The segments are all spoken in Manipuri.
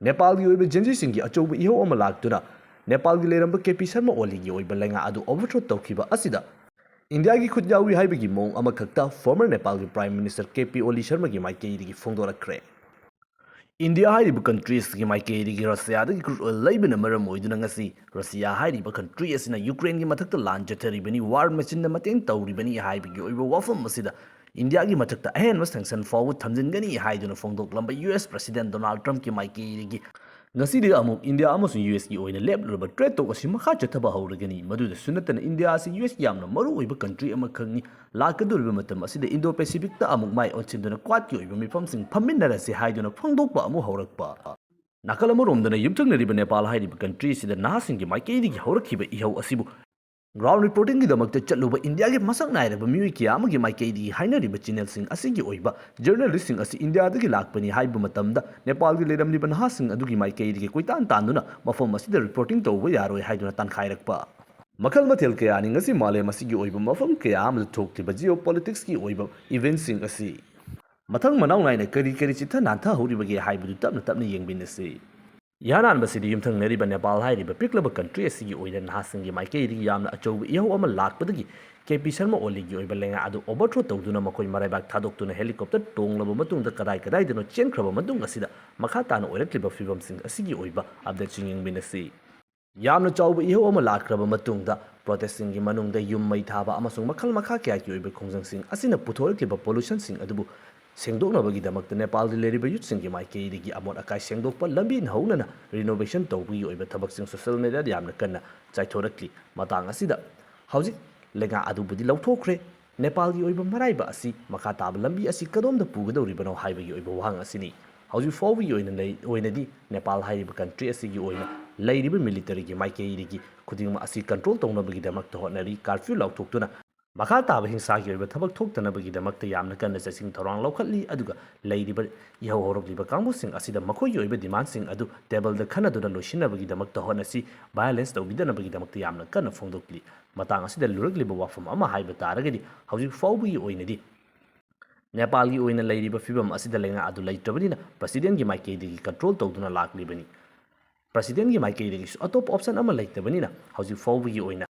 Nepal gi oiba jenji singi achouba iho ama laktuna Nepal gi leramba KP Sharma Oli gi oiba lenga adu overthrow tawkiba asida India gi khut yawi haibagi mong ama khakta former Nepal gi Prime Minister KP Oli Sharma gi maikei gi phongdorakre India hairiba countries gi maikei gi Russia da gi crude oil laibana maram oiduna ngasi Russia hairiba country asina Ukraine gi mathakta lan jataribani war machine na mateng tawribani haibagi oiba wafam masida India gi mathakta ahen mas sanction forward thamjingani haiduna phongdoklamba US President Donald Trump ki maikei gi ngasi de amuk India amasung US gi oina leplurba trade talk asi makha chathaba hawragani maduda sunatana India asi US yamna maru oiba country ama khangni lakadurba matam asida Indo Pacific ta amuk mai onchinduna kwat ki oiba mifamsing phamminnarasi haiduna phongdokpa amu hawrakpa nakal amoromdana yumthangnariba Nepal hairiba country sida nahasingi maikei gi hawrakhiba ihau asibu ground reporting की दमकते चलुबा इंडिया के मसक नायरबा मिउई किया मगे माइकेदी हाइनरिबा चैनल सिंग असिगी ओइबा जर्नलिस्ट सिंग असि इंडिया दगी लाकपनी हाइबा मतमदा नेपाल गी लेरमलिबा नहासिंग अदुगी माइकेदी के कोइतान तानुना मफम असिदा रिपोर्टिंग तौबा यारोय हाइदुना तानखाइरकपा मखल मथेल कया नि ngasi मालेम असिगी ओइबा मफम कया अमल थोक्तिबा जियोपॉलिटिक्स की ओइबा इवेंट सिंग असि मथंग मनाव नाइना करी करी चिथा नाथा हौरिबगे हाइबदु तपना तपना येंगबिनसे यानान बसिदी युमथंगनरिबा नेपाल हाइरिबा पिकलबा कंट्री असिगी ओइना नाहासिंगी माइकेदी यामना अचौबा इहौ अमा लाकपदगी केपी शर्मा ओलीगी ओइबा लेंगा अदु ओवरथ्रो तौदुना मखोय मराइबाक थादोक्तुना हेलीकॉप्टर तोंगलबा मतुंगदा कदाय कदायदनो चेनख्रबा मतुंग असिदा मखा ताना ओइरक्लिबा फिबमसिंग असिगी ओइबा अपडेट चिंगिंगबिनसी यामना चौबा इहौ अमा लाक्रबा मतुंगदा प्रोटेस्टिंग मनुंगदा युम मै थाबा अमसुंग मखल मखा क्याकी ओइबा खोंजंगसिंग असिना पुथोरक्लिबा पोल्यूशन सिंग अदुबु सेंदोकनबगीदमक्ता नेपाल लेरिबा यूथसिंगी माइकेदगी अमोट अकाई सेंदोकपा लंबी हौनना रिनोवेशन तौबगी ओइबा थबकसिंग सोशल मीडिया यामना कन्ना चाइथोरक्ली मतांग असिदा हौजिक लेंगा अदुबुदि लौथोखरे नेपालगी ओइबा मराइबा असि मखा ताबा लंबी असि कदोमदा पुगदौरिबनो हाइबगी ओइबा वहांग असिनी हौजिक फौबगी ओइनदी नेपाल हाइरिबा कंट्री असिगी ओइना लैरिबा मिलिटरीगी माइकेदगी खुदिंगमा असि कंट्रोल तौनबगीदमक्ता होटनरी कर्फ्यू लौथोक्तुना मखा ताब हिंसागी ओइबा थबक थोक्तनबगीदमक्ता यामना कन्ना चसिंग थौरांग लौखटली अदुगा लैरिबा इहौ हौरक्लिबा कांगबुसिंग असिदा मखोयगी ओइबा डिमांडसिंग अदु टेबलदा खनदुना लोइसिनबगीदमक्ता होटनसी वायलेंस तौबीदनबगीदमक्ता यामना कन्ना फोंदोक्ली मतांग असिदा लुरक्लिबा वाफम अमा हाइबा तारगदी हौजिक फौबगी ओइनदी नेपालगी ओइना लैरिबा फिबम असिदा लेंगा अदु लैत्रबनिना प्रेसिडेंटगी माइकेदगी कंट्रोल तौदुना लाक्लिबनी प्रेसिडेंटगी माइकेदगी अतोप ऑप्शन अमा लैतबनिना हौजिक फौबगी ओइना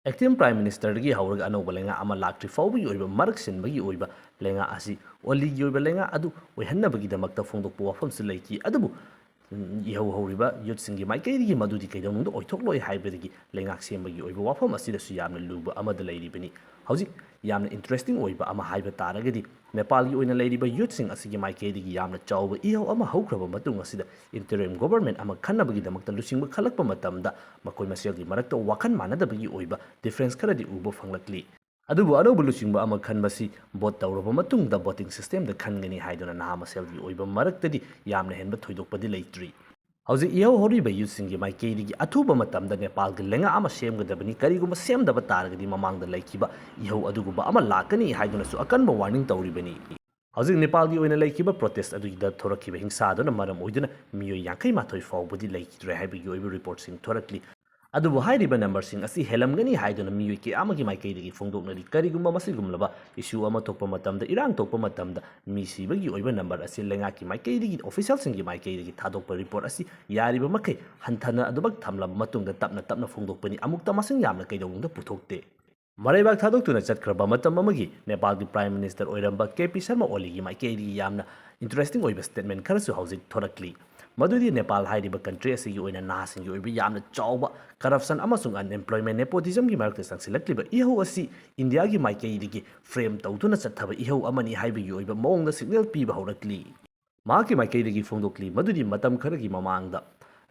एक्टिंग प्राइम मिनिस्टर की हौरग अनौब लेंगा अमा लाक्ट्री फौबगी ओइबा मरक सिनबगी ओइबा लेंगा असि ओलीगी ओइबा लेंगा अदु ओइहन्नबगीदमक्ता फोंदोकपा वाफमसु लैकी अदुबु इहौ हौरिबा युथसिंगी माइकेदगी मदुदि कैदौनुंदा ओइथोक्लोय हाइबदगी लेंगाक सेमबगी ओइबा वाफम असिदसु यामना लुबा अमदा लैरिबनी हौजिक यामना इंटरेस्टिंग ओइबा अमा हाइबा तारगदी नेपालगी ओइना लैरिबा युथसिंग असिगी माइकेदगी यामना चौबा इहौ अमा हौख्रबा मतुंग असिदा इंटरिम गवर्नमेंट अमा खन्नबगीदमक्ता लुसिंगबा खलकपा मतमदा मखोय मसेलगी मरक्ता वाखन मानदबगी ओइबा डिफरेंस खरदि उबा फंगलक्ली अदुबु अनौब लुसिंगबा अमा खनबसी बोट तौरबा मतुंगदा बोटिंग सिस्टम दा खनगनी हाइदुना नाहा मसेलगी ओइबा मरक्तदि यामना हेनबा थोइदोकपदि लैत्रि हौजिक इहौ हौरिबा युथसिंगी माइकेदगी अथुबा मतमदा नेपालगी लेंगा अमा सेमगदबनी करिगुंबा सेमदबा तारगदी ममांगदा लैखिबा इहौ अदुगुंबा अमा लाकनी हाइदुनासु अकनबा वार्निंग तौरिबनी हौजिक नेपालगी ओइना लैखिबा प्रोटेस्ट अदुगिदा थोरखिबा हिंसादुना मरम ओइदुना मियोय 52 फाउबदि लैखिद्रे हाइबगी ओइबा रिपोर्टसिंग थोरक्ली अदुबु हाइरिबा नंबरसिंग असि हेलमगनी हाइदुना मियोय के आमगी माइकेदगी फोंदोकनरी करिगुंबा मसिगुमलबा इशू अमा थोकपा मतमदा इरांग थोकपा मतमदा मी सिबगी ओइबा नंबर असि लेंगाकी माइकेदगी ऑफिशियल सिंगी माइकेदगी थादोकपा रिपोर्ट असि यारिबा मखै हंथना अदुबक थमलब मतुंगदा तपना तपना फोंदोकपनी अमुक्ता मसिंग यामना कैदौनुंदा पुथोकते मराइबाग थादोक्तुना चटख्रबा मतम अमगी नेपालगी प्राइम मिनिस्टर ओइरंबा केपी शर्मा ओलीगी माइकेदगी यामना इंटरेस्टिंग ओइबा स्टेटमेंट खरसु हौजिक थोरक्ली मदुदी नेपाल हाइरिबा कंट्री असिगी ओइना नाहासिंगी ओइबा यामना चौबा करप्शन अमसुंग अनएम्प्लॉयमेंट नेपोटिज्म की मरक्ता संगसिलक्लिबा इहौ असि इंडिया की माइकेदगी फ्रेम तौदुना चथबा इहौ अमनी हाइबगी ओइबा मौंगदा सिग्नल पीबा हौरक्ली माकी माइकेदगी फोंदोकली मदुदी मतम खरगी ममांगदा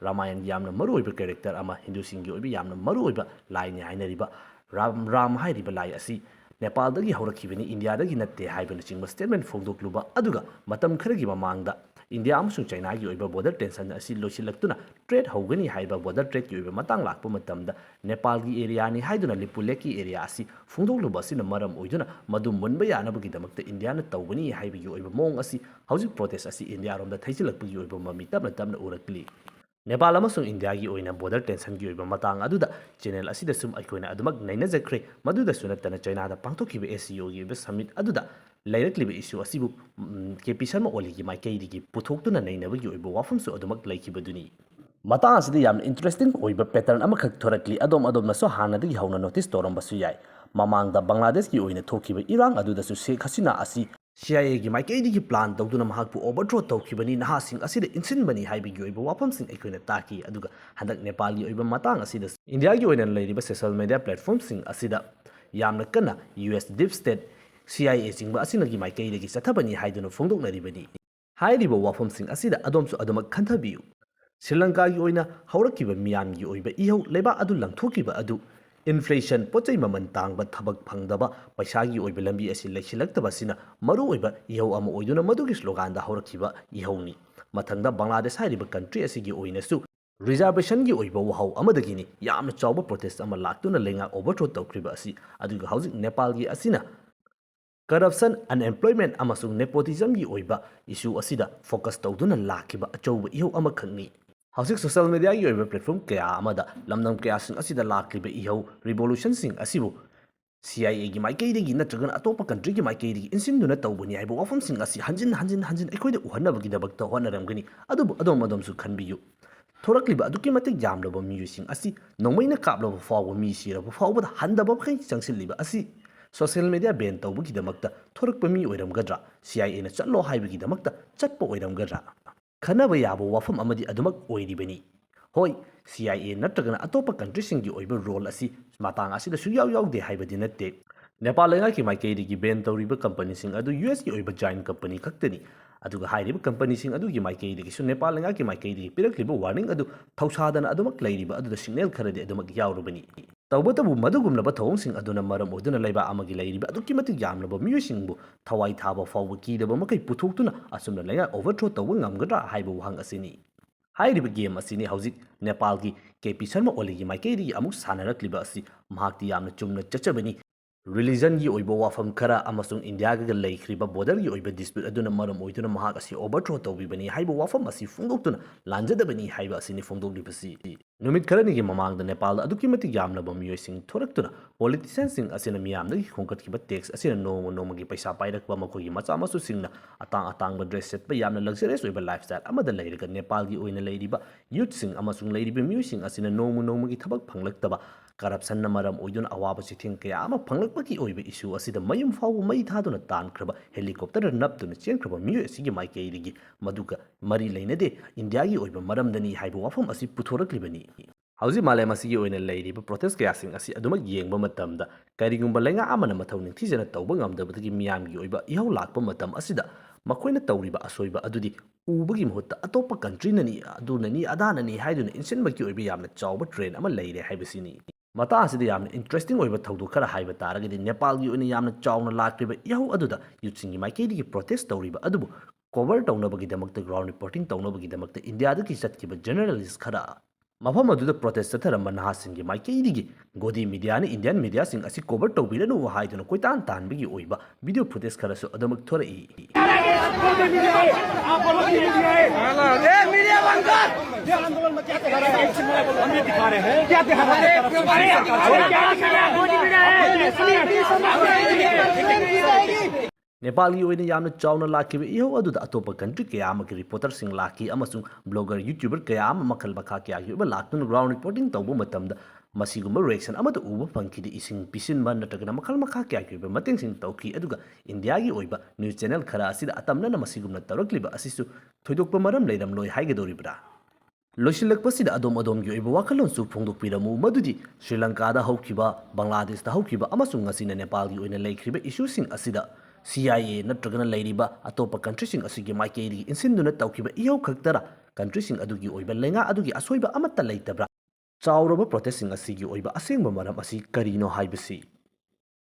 रामायण यामना मरु ओइबा कैरेक्टर अमा हिंदुसिंगी ओइबा यामना मरु ओइबा लाइनि हाइनरिबा राम हाइरिबा लाई असि नेपालदगी हौरखिबनी इंडियादगी नत्ते हाइबना चिंबा स्टेटमेंट फोंदोकलुबा अदुगा मतम खरगी ममांगदा इंडिया अमसुंग चाइना की ओइबा बॉर्डर टेंशन असि लोसिलक्तुना ट्रेड हौगनी हाइबा बॉर्डर ट्रेड की ओइबा मतंग लाकपा मतमदा नेपाल की एरिया नि हाइदुना लिपुलेक की एरिया असि फोंदोकलुबा असि मरम ओइदुना मदु मुनबा यानबगीदमक्ता इंडिया न तौबनी हाइबगी ओइबा मोंग असि हौजिक प्रोटेस्ट असि इंडिया रोमदा थैजिलक्पगी ओइबा ममी तपना तपना उरक्ली नेपाल अमसुंग इंडिया की ओइना बॉर्डर टेंशन की ओइबा मतंग अदुदा चैनल असिदा सुम अखोइना अदुमक नैनाजख्रे मदुदा सुनतना चाइना दा पांथोखिबा एसीओ की ओइबा समिट अदुदा ꯂꯩꯔꯛꯂꯤꯕ ꯏꯁꯨ ꯑꯁꯤꯕꯨ KP ꯁꯔꯃ ꯑꯣꯂꯤꯒꯤ ꯃꯥꯏꯀꯩꯗꯒꯤ ꯄꯨꯊꯣꯛꯇꯨꯅ ꯅꯩꯅꯕꯒꯤ ꯑꯣꯏꯕ ꯋꯥꯐꯝꯁꯨ ꯑꯗꯨꯃꯛ ꯂꯩꯈꯤꯕꯗꯨꯅꯤ ꯃꯇꯥꯡ ꯑꯁꯤꯗ ꯌꯥꯝꯅ ꯏꯟꯇꯔꯦꯁꯇꯤꯡ ꯑꯣꯏꯕ ꯄꯦꯇꯔꯟ ꯑꯃꯈꯛ ꯊꯣꯔꯛꯂꯤ ꯑꯗꯣꯝꯅꯁꯨ ꯍꯥꯟꯅꯗꯒꯤ ꯍꯧꯅ ꯅꯣꯇꯤꯁ ꯇꯧꯔꯝꯕꯁꯨ ꯌꯥꯏ ꯃꯃꯥꯡꯗ ꯕꯪꯒ꯭ꯂꯥꯗꯦꯁꯀꯤ ꯑꯣꯏꯅ ꯊꯣꯛꯈꯤꯕ ꯏꯔꯥꯡ ꯑꯗꯨꯗꯁꯨ ꯁꯦꯈ ꯍꯁꯤꯅꯥ ꯑꯁꯤ CIAꯒꯤ ꯃꯥꯏꯀꯩꯗꯒꯤ ꯄ꯭ꯂꯥꯟ ꯇꯧꯗꯨꯅ ꯃꯍꯥꯛꯄꯨ ꯑꯣꯚꯔꯊ꯭ꯔꯣ ꯇꯧꯈꯤꯕꯅꯤ ꯅꯍꯥꯁꯤꯡ ꯑꯁꯤꯗ ꯏꯟꯁꯤꯟꯕꯅꯤ ꯍꯥꯏꯕꯒꯤ ꯑꯣꯏꯕ ꯋꯥꯐꯝꯁꯤꯡ ꯑꯩꯈꯣꯏꯅ ꯇꯥꯈꯤ ꯑꯗꯨꯒ ꯍꯟꯗꯛ ꯅꯦꯄꯥꯜꯒꯤ ꯑꯣꯏꯕ ꯃꯇꯥꯡ ꯑꯁꯤꯗ ꯏꯟꯗꯤꯌꯥꯒꯤ ꯑꯣꯏꯅ ꯂꯩꯔꯤꯕ ꯁꯣꯁꯤꯌꯦꯜ ꯃꯤꯗꯤꯌꯥ ꯄ꯭ꯂꯦꯠꯐꯣꯔꯝꯁꯤꯡ ꯑꯁꯤꯗ ꯌꯥꯝꯅ ꯀꯟꯅ US ꯗꯤꯞ ꯁ꯭ꯇꯦꯠ CIA ꯆꯤꯡꯕ ꯑꯁꯤꯅꯒꯤ ꯃꯥꯏꯀꯩꯗꯒꯤ ꯆꯠꯊꯕꯅꯤ ꯍꯥꯏꯗꯨꯅ ꯐꯣꯡꯗꯣꯛꯅꯔꯤꯕꯅꯤ ꯍꯥꯏꯔꯤꯕ ꯋꯥꯐꯝꯁꯤꯡ ꯑꯁꯤꯗ ꯑꯗꯣꯝꯁꯨ ꯑꯗꯨꯃꯛ ꯈꯟꯊꯕꯤꯌꯨ ꯁ꯭ꯔꯤꯂꯪꯀꯥꯒꯤ ꯑꯣꯏꯅ ꯍꯧꯔꯛꯈꯤꯕ ꯃꯤꯌꯥꯝꯒꯤ ꯑꯣꯏꯕ ꯏꯍꯧ ꯂꯩꯕꯥꯛ ꯑꯗꯨ ꯂꯪꯊꯣꯛꯈꯤꯕ ꯑꯗꯨ ꯏꯟꯐ꯭ꯂꯦꯁꯟ ꯄꯣꯠꯆꯩ ꯃꯃꯜ ꯇꯥꯡꯕ ꯊꯕꯛ ꯐꯪꯗꯕ ꯄꯩꯁꯥꯒꯤ ꯑꯣꯏꯕ ꯂꯝꯕꯤ ꯑꯁꯤ ꯂꯩꯁꯤꯜꯂꯛꯇꯕ ꯑꯁꯤꯅ ꯃꯔꯨꯑꯣꯏꯕ ꯏꯍꯧ ꯑꯃ ꯑꯣꯏꯗꯨꯅ ꯃꯗꯨꯒꯤ ꯁ꯭ꯂꯣꯒꯥꯟꯗ ꯍꯧꯔꯛꯈꯤꯕ ꯏꯍꯧꯅꯤ ꯃꯊꯪꯗ ꯕꯪꯒ꯭ꯂꯥꯗꯦꯁ ꯍꯥꯏꯔꯤꯕ ꯀꯟꯇ꯭ꯔꯤ ꯑꯁꯤꯒꯤ ꯑꯣꯏꯅꯁꯨ ꯔꯤꯖꯥꯔꯕꯦꯁꯟꯒꯤ ꯑꯣꯏꯕ ꯋꯥꯍꯧ ꯑꯃꯗꯒꯤꯅꯤ ꯌꯥꯝꯅ ꯆꯥꯎꯕ ꯄ꯭ꯔꯣꯇꯦꯁ ꯑꯃ ꯂꯥꯛꯇꯨꯅ ꯂꯩꯉꯥꯛ ꯑꯣꯚꯔꯊ꯭ꯔꯣ ꯇꯧꯈ꯭ꯔꯤꯕ ꯑꯁꯤ ꯑꯗꯨꯒ ꯍꯧꯖꯤꯛ ꯅꯦꯄꯥꯜꯒꯤ ꯑꯁꯤꯅ ꯀꯔꯞꯁꯟ ꯑꯟꯑꯦꯝꯄ꯭ꯂꯣꯏꯃꯦꯟꯠ ꯑꯃꯁꯨꯡ ꯅꯦꯄꯣꯇꯤꯖꯝꯒꯤ ꯑꯣꯏꯕ ꯏꯁꯨ ꯑꯁꯤꯗ ꯐꯣꯀꯁ ꯇꯧꯗꯨꯅ ꯂꯥꯛꯈꯤꯕ ꯑꯆꯧꯕ ꯏꯍꯧ ꯑꯃꯈꯛꯅꯤ ꯍꯧꯖꯤꯛ ꯁꯣꯁꯤꯌꯦꯜ ꯃꯤꯗꯤꯌꯥꯒꯤ ꯑꯣꯏꯕ ꯄ꯭ꯂꯦꯠꯐꯣꯔꯝ ꯀꯌꯥ ꯑꯃꯗ ꯂꯝꯗꯝ ꯀꯌꯥꯁꯤꯡ ꯑꯁꯤꯗ ꯂꯥꯛꯂꯤꯕ ꯏꯍꯧ ꯔꯤꯚꯣꯂꯨꯁꯟꯁꯤꯡ ꯑꯁꯤꯕꯨ CIAꯒꯤ ꯃꯥꯏꯀꯩꯗꯒꯤ ꯅꯠꯇ꯭ꯔꯒꯅ ꯑꯇꯣꯞꯄ ꯀꯟꯇ꯭ꯔꯤꯒꯤ ꯃꯥꯏꯀꯩꯗꯒꯤ ꯏꯟꯁꯤꯟꯗꯨꯅ ꯇꯧꯕꯅꯤ ꯍꯥꯏꯕ ꯋꯥꯐꯝꯁꯤꯡ ꯑꯁꯤ ꯍꯟꯖꯤꯟ ꯑꯩꯈꯣꯏꯗ ꯎꯍꯟꯅꯕꯒꯤꯗꯃꯛꯇ ꯍꯣꯠꯅꯔꯝꯒꯅꯤ ꯑꯗꯨꯕꯨ ꯑꯗꯣꯝꯁꯨ ꯈꯟꯕꯤꯌꯨ ꯊꯣꯔꯛꯂꯤꯕ ꯑꯗꯨꯛꯀꯤ ꯃꯇꯤꯛ ꯌꯥꯝꯂꯕ ꯃꯤꯑꯣꯏꯁꯤꯡ ꯑꯁꯤ ꯅꯣꯡꯃꯩꯅ ꯀꯥꯞꯂꯕ ꯐꯥꯎꯕ ꯃꯤ ꯁꯤꯔꯕ ꯐꯥꯎꯕꯗ ꯍꯟꯗꯕ ꯃꯈꯩ ꯆꯪꯁꯤꯜꯂꯤꯕ ꯑꯁꯤ ꯁꯣꯁꯤꯌꯦꯜ ꯃꯤꯗꯤꯌꯥ ꯕꯦꯟ ꯇꯧꯕꯒꯤꯗꯃꯛꯇ ꯊꯣꯔꯛꯄ ꯃꯤ ꯑꯣꯏꯔꯝꯒꯗ꯭ꯔꯥ CIAꯅ ꯆꯠꯂꯣ ꯍꯥꯏꯕꯒꯤꯗꯃꯛꯇ ꯆꯠꯄ ꯑꯣꯏꯔꯝꯒꯗ꯭ꯔꯥ ꯈꯟꯅꯕ ꯌꯥꯕ ꯋꯥꯐꯝ ꯑꯃꯗꯤ ꯑꯗꯨꯃꯛ ꯑꯣꯏꯔꯤꯕꯅꯤ ꯍꯣꯏ CIA ꯅꯠꯇ꯭ꯔꯒꯅ ꯑꯇꯣꯞꯄ ꯀꯟꯇ꯭ꯔꯤꯁꯤꯡꯒꯤ ꯑꯣꯏꯕ ꯔꯣꯜ ꯑꯁꯤ ꯃꯇꯥꯡ ꯑꯁꯤꯗ ꯁꯨꯡꯌꯥꯎ ꯌꯥꯎꯗꯦ ꯍꯥꯏꯕꯗꯤ ꯅꯠꯇꯦ ꯅꯦꯄꯥꯜ ꯂꯩꯉꯥꯛꯀꯤ ꯃꯥꯏꯀꯩꯗꯒꯤ ꯕꯦꯟ ꯇꯧꯔꯤꯕ ꯀꯝꯄꯅꯤꯁꯤꯡ ꯑꯗꯨ USꯒꯤ ꯑꯣꯏꯕ ꯖꯥꯏꯟ ꯀꯝꯄꯅꯤ ꯈꯛꯇꯅꯤ ꯑꯗꯨꯒ ꯍꯥꯏꯔꯤꯕ ꯀꯝꯄꯅꯤꯁꯤꯡ ꯑꯗꯨꯒꯤ ꯃꯥꯏꯀꯩꯗꯒꯤꯁꯨ ꯅꯦꯄꯥꯜ ꯂꯩꯉꯥꯛꯀꯤ ꯃꯥꯏꯀꯩꯗꯒꯤ ꯄꯤꯔꯛꯂꯤꯕ ꯋꯥꯔꯅꯤꯡ ꯑꯗꯨ ꯊꯧꯁꯥꯗꯅ ꯑꯗꯨꯃꯛ ꯂꯩꯔꯤꯕ ꯑꯗꯨꯗ ꯁꯤꯒꯅꯦꯜ ꯈꯔꯗꯤ ꯑꯗꯨꯃꯛ ꯌꯥꯎꯔꯕꯅꯤ ꯇꯧꯕꯇꯕꯨ ꯃꯗꯨꯒꯨꯝꯂꯕ ꯊꯧꯑꯣꯡꯁꯤꯡ ꯑꯗꯨꯅ ꯃꯔꯝ ꯑꯣꯏꯗꯨꯅ ꯂꯩꯕꯥꯛ ꯑꯃꯒꯤ ꯂꯩꯔꯤꯕ ꯑꯗꯨꯛꯀꯤ ꯃꯇꯤꯛ ꯌꯥꯝꯂꯕ ꯃꯤꯑꯣꯏꯁꯤꯡꯕꯨ ꯊꯋꯥꯏ ꯊꯥꯕ ꯐꯥꯎꯕ ꯀꯤꯗꯕ ꯃꯈꯩ ꯄꯨꯊꯣꯛꯇꯨꯅ ꯑꯁꯨꯝꯅ ꯂꯩꯉꯥꯛ ꯑꯣꯚꯔꯊ꯭ꯔꯣ ꯇꯧꯕ ꯉꯝꯒꯗ꯭ꯔꯥ ꯍꯥꯏꯕ ꯋꯥꯍꯪ ꯑꯁꯤꯅꯤ ꯍꯥꯏꯔꯤꯕ ꯒꯦꯝ ꯑꯁꯤꯅꯤ ꯍꯧꯖꯤक ꯅꯦꯄꯥꯜꯒꯤ KP ꯁꯔꯃ ꯑꯣꯂꯤꯒꯤ ꯃꯥꯏꯀꯩꯗꯒꯤ ꯑꯃꯨꯛ ꯁꯥꯟꯅꯔꯛꯂꯤꯕ ꯑꯁꯤ ꯃꯍꯥꯛꯇꯤ ꯌꯥꯝꯅ ꯆꯨꯝꯅ ꯆꯠꯆꯕꯅꯤ ꯔꯤꯂꯤꯖꯟꯒꯤ ꯑꯣꯏꯕ ꯋꯥꯐꯝ ꯈꯔ ꯑꯃꯁꯨꯡ ꯏꯟꯗꯤꯌꯥꯒ ꯂꯩꯈ꯭ꯔꯤꯕ ꯕꯣर्डरꯒꯤ ꯑꯣꯏꯕ ꯗꯤꯁꯄ꯭ꯌꯨꯠ ꯑꯗꯨꯅ ꯃꯔꯝ ꯑꯣꯏꯗꯨꯅ ꯃꯍꯥꯛ ꯑꯁꯤ ꯑꯣꯚꯔꯊ꯭ꯔꯣ ꯇꯧꯕꯤꯕꯅꯤ ꯍꯥꯏꯕ ꯋꯥꯐꯝ ꯑꯁꯤ ꯐꯣꯡꯗꯣꯛꯇꯨꯅ ꯂꯥꯟꯖꯗꯕꯅꯤ ꯍꯥꯏꯕ ꯑꯁꯤꯅꯤ ꯐꯣꯡꯗꯣꯛꯂꯤꯕꯁꯤ ꯅꯨꯃꯤꯠ ꯈꯔꯅꯤꯒꯤ ꯃꯃꯥꯡꯗ ꯅꯦꯄꯥꯜꯗ ꯑꯗꯨꯛꯀꯤ ꯃꯇꯤꯛ ꯌꯥꯝꯂꯕ ꯃꯤꯑꯣꯏꯁꯤꯡ ꯊꯣꯔꯛꯇꯨꯅ ꯄꯣꯂꯤꯇꯤꯁꯤꯌꯟꯁꯤꯡ ꯑꯁꯤꯅ ꯃꯤꯌꯥꯝꯗꯒꯤ ꯈꯣꯝꯒꯠꯈꯤꯕ ꯇꯦꯛꯁ ꯑꯁꯤꯅ ꯅꯣꯡꯃꯒꯤ ꯄꯩꯁꯥ ꯄꯥꯏꯔꯛꯄ ꯃꯈꯣꯏꯒꯤ ꯃꯆꯥ ꯃꯁꯨꯁꯤꯡꯅ ꯑꯇꯥꯡꯕ ꯗ꯭ꯔꯦꯁ ꯁꯦꯠꯄ ꯌꯥꯝꯅ ꯂꯛꯖꯔꯤꯌꯁ ꯑꯣꯏꯕ ꯂꯥꯏꯐꯁ꯭ꯇꯥꯏꯜ ꯑꯃꯗ ꯂꯩꯔꯒ ꯅꯦꯄꯥꯜꯒꯤ ꯑꯣꯏꯅ ꯂꯩꯔꯤꯕ ꯌꯨꯠꯁꯤꯡ ꯑꯃꯁꯨꯡ ꯂꯩꯔꯤꯕ ꯃꯤꯑꯣꯏꯁꯤꯡ ꯑꯁꯤꯅ ꯅꯣꯡꯃꯒꯤ ꯊꯕꯛ ꯐꯪꯂꯛꯇꯕ ꯀꯔꯞꯁꯟꯅ ꯃꯔꯝ ꯑꯣꯏꯗꯨꯅ ꯑꯋꯥꯕ ꯆꯩꯊꯦꯡ ꯀꯌꯥ ꯑꯃ ꯐꯪꯂꯛꯄꯒꯤ ꯑꯣꯏꯕ ꯏꯁꯨ ꯑꯁꯤꯗ ꯃꯌꯨꯝ ꯐꯥꯎꯕ ꯃꯩ ꯊꯥꯗꯨꯅ ꯇꯥꯟꯈ꯭ꯔꯕ ꯍꯦꯂꯤꯀꯣꯞꯇꯔꯗ ꯅꯞꯇꯨꯅ ꯆꯦꯟꯈ꯭ꯔꯕ ꯃꯤꯑꯣꯏ ꯑꯁꯤꯒꯤ ꯃꯥꯏꯀꯩꯗꯒꯤ ꯃꯗꯨꯒ ꯃꯔꯤ ꯂꯩꯅꯗꯦ ꯏꯟꯗꯤꯌꯥꯒꯤ ꯑꯣꯏꯕ ꯃꯔꯝꯗꯅꯤ ꯍꯥꯏꯕ ꯋꯥꯐꯝ ꯑꯁꯤ ꯄꯨꯊꯣꯔꯛꯂꯤꯕꯅꯤ ꯍꯧꯖꯤꯛ ꯃꯥꯂꯦꯝ ꯑꯁꯤꯒꯤ ꯑꯣꯏꯅ ꯂꯩꯔꯤꯕ ꯄ꯭ꯔꯣꯇꯦꯁ ꯀꯌꯥꯁꯤꯡ ꯑꯁꯤ ꯑꯗꯨꯃꯛ ꯌꯦꯡꯕ ꯃꯇꯝꯗ ꯀꯔꯤꯒꯨꯝꯕ ꯂꯩꯉꯥꯛ ꯑꯃꯅ ꯃꯊꯧ ꯅꯤꯡꯊꯤꯖꯅ ꯇꯧꯕ ꯉꯝꯗꯕꯗꯒꯤ ꯃꯤꯌꯥꯝꯒꯤ ꯑꯣꯏꯕ ꯏꯍꯧ ꯂꯥꯛꯄ ꯃꯇꯝ ꯑꯁꯤꯗ ꯃꯈꯣꯏꯅ ꯇꯧꯔꯤꯕ ꯑꯁꯣꯏꯕ ꯑꯗꯨꯗꯤ ꯎꯕꯒꯤ ꯃꯍꯨꯠꯇ ꯑꯇꯣꯞꯄ ꯀꯟꯇ꯭ꯔꯤꯅꯅꯤ ꯑꯗꯨꯅꯅꯤ ꯑꯗꯥꯅꯅꯤ ꯍꯥꯏꯗꯨꯅ ꯏꯟꯁꯤꯟꯕꯒꯤ ꯑꯣꯏꯕ ꯌꯥꯝꯅ ꯆꯥꯎꯕ ꯇ꯭ꯔꯦꯟ ꯑꯃ ꯂꯩꯔꯦ ꯍꯥꯏꯕꯁꯤꯅꯤ ꯃꯇꯥꯡ ꯑꯁꯤꯗ ꯌꯥꯝꯅ ꯏꯟꯇꯔꯦꯁꯇꯤꯡ ꯑꯣꯏꯕ ꯊꯧꯗꯣꯛ ꯈꯔ ꯍꯥꯏꯕ ꯇꯥꯔꯒꯗꯤ ꯅꯦꯄꯥꯜꯒꯤ ꯑꯣꯏꯅ ꯌꯥꯝꯅ ꯆꯥꯎꯅ ꯂꯥꯛꯂꯤꯕ ꯏꯍꯧ ꯑꯗꯨꯗ ꯌꯨꯠꯁꯤꯡꯒꯤ ꯃꯥꯏꯀꯩꯗꯒꯤ ꯄ꯭ꯔꯣꯇꯦꯁ ꯇꯧꯔꯤꯕ ꯑꯗꯨꯕꯨ ꯀꯣꯚꯔ ꯇꯧꯅꯕꯒꯤꯗꯃꯛꯇ ꯒ꯭ꯔꯥꯎꯟ ꯔꯤꯄꯣꯔꯇꯤꯡ ꯇꯧꯅꯕꯒꯤꯗꯃꯛꯇ ꯏꯟꯗꯤꯌꯥꯗꯒꯤ ꯆꯠꯈꯤꯕ ꯖꯔꯅꯦꯂꯤꯁ ꯈꯔ ꯃꯐꯝ ꯑꯗꯨꯗ ꯄ꯭ꯔꯣꯇꯦꯁ ꯆꯠꯊꯔꯝꯕ ꯅꯍꯥꯁꯤꯡꯒꯤ ꯃꯥꯏꯀꯩꯗꯒꯤ ꯒꯣꯗꯤ ꯃꯤꯗꯤꯌꯥꯅ ꯏꯟꯗꯤꯌꯟ ꯃꯤꯗꯤꯌꯥꯁꯤꯡ ꯑꯁꯤ ꯀꯣꯚꯔ ꯇꯧꯕꯤꯔꯅꯨ ꯍꯥꯏꯗꯨꯅ ꯀꯣꯏꯇꯥꯟ ꯇꯥꯟꯕꯒꯤ ꯑꯣꯏꯕ ꯚꯤꯗꯤꯑꯣ ꯐꯨꯇꯦꯖ खरसु अदमक थोरई ये आंदोलन में क्या दिखा रहे हैं? हम ये दिखा रहे हैं क्या दिखा रहे हैं? नेपाल की ओइने यामना चावना लाखिबे इहो अदुदा अतोपा कंट्री कया अमक रिपोर्टर सिंग लाखि अमसुंग ब्लॉगर यूट्यूबर कया अम मखल मखा कया की लाक्तुन ग्राउंड रिपोर्टिंग तौबो मतमदा मसिगुम्बा रिएक्शन अमदा उबा फंखिदि इसिंग पिसिनबा नटगना मखल मखा कया की मतेंग सिंग तौखि अदुगा इंडिया की ओइबा न्यूज चैनल खरा असिदा अतमना मसिगुम्ना तौरक्लिबा असिसु थोइदोकपा मरम लैरम लोय हाइगदोरिब्रा लोसिलक्पसिदा अदोम की वाखलोंसु फोंदोकपिरमु मदुदि श्रीलंकादा हौखिबा बांग्लादेशदा हौखिबा अमसुंग ngasina नेपाल की ओइना लैखरिबा इशूसिंग असिदा CIA नत्रगना लैरिबा अतोपा कंट्रीसिंग असिगी माइकेदि इनसिनदुना तौखिबा इहौ खक्तरा कंट्रीसिंग अदुगी ओइबा लेंगा अदुगी असोइबा अमत्ता लैतब्रा चाउरबा प्रोटेस्टिंग असिगी ओइबा असेंबा मरम असि करिनो हाइबसि